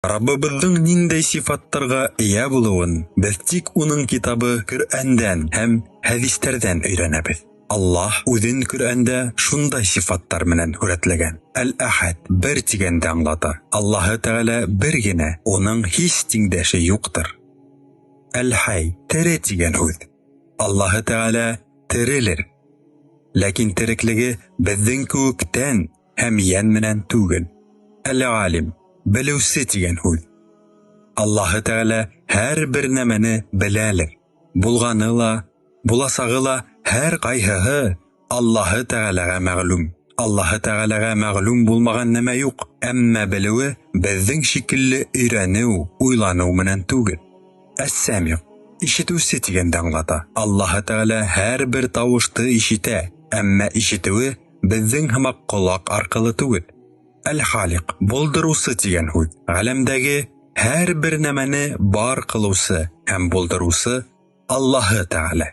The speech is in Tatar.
Раббыбыздың ниндәй сифаттарга ия булуын без тик уның китабы Коръәндән һәм хәдисләрдән өйрәнәбез. Аллаһ үзен Коръәндә шундай сифаттар менән һүрәтләгән. Әл-Әхәд бер тигәндә аңлата. Аллаһы Тәгалә бер генә, уның һич тиңдәше юктыр. Әл-Хай тере тигән һүз. Аллаһы Тәгалә терелер. Ләкин тереклеге безнең күктән һәм ян менән түгел. Әл-Алим белүсе тигән һүз. Аллаһы Тәгалә һәр бер нәмәне беләлер. Булганы ла, буласагы ла һәр кайһыһы Аллаһы Тәгаләгә мәгълүм. Аллаһы Тәгаләгә мәгълүм булмаган нәмә юк, әмма белүе безнең шикелле өйрәнү, уйлану менән түгел. Әс-Сәмиғ ишетүсе тигәндә аңлата. Аллаһы Тәгалә һәр бер тавышты ишетә, әмма ишетүе безнең һымак колак аркылы түгел. Әл-Халиқ булдырусы тигән һүз. Галәмдәге һәр бер нәмәне бар кылусы һәм булдырусы Аллаһы Тәгалә.